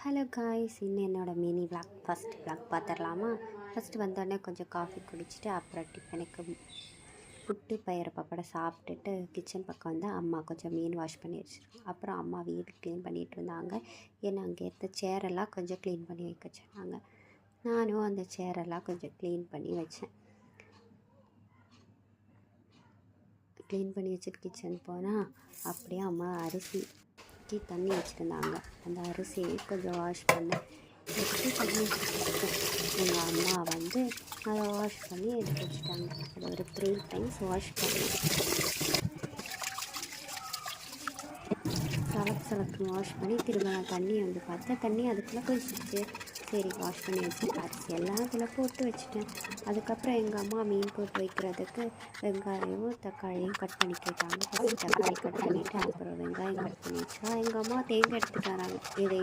Hello guys, இன்னும் என்னோடய mini vlog first vlog பார்த்துடலாமா? ஃபஸ்ட்டு வந்தோடனே கொஞ்சம் காஃபி குடிச்சிட்டு அப்புறம் டிஃபனுக்கு புட்டு பயிறு பப்படம் சாப்பிட்டுட்டு கிச்சன் பக்கம் வந்து அம்மா கொஞ்சம் மீன் வாஷ் பண்ணி வச்சுருக்காங்க. அப்புறம் அம்மா வீடு க்ளீன் பண்ணிகிட்டு இருந்தாங்க. ஏன்னா அங்கே இருந்த சேரெல்லாம் கொஞ்சம் க்ளீன் பண்ணி வைக்க சொன்னாங்க. நானும் அந்த சேரெல்லாம் கொஞ்சம் க்ளீன் பண்ணி வச்சேன். க்ளீன் பண்ணி வச்சுட்டு கிச்சன் போனால் அப்படியே அம்மா அரிசிக்கு தண்ணி வச்சுருந்தாங்க. அந்த அரிசியை கொஞ்சம் வாஷ் பண்ணேன். எப்படி தண்ணி வச்சுருக்கேன் எங்கள் அம்மா வந்து அதை வாஷ் பண்ணி எடுத்து வச்சுட்டாங்க. அதை ஒரு 3 டைம்ஸ் வாஷ் பண்ணி சலக்குன்னு வாஷ் பண்ணி திரும்ப நான் தண்ணியை வந்து பார்த்தா தண்ணி அதுக்குள்ளே கொதிச்சிருச்சு. சரி வாஷ் பண்ணி வச்சுட்டு அரிசி எல்லாம் அதில் போட்டு வச்சுட்டேன். அதுக்கப்புறம் எங்கள் அம்மா மீன் போட்டு வைக்கிறதுக்கு வெங்காயமும் தக்காளியும் கட் பண்ணி கேட்டாங்க. தக்காளி கட் பண்ணிவிட்டு அப்புறம் வெங்காயம் கட் பண்ணி வச்சா எங்கள் அம்மா தேங்காய் எடுத்துட்டு வராங்க. இதை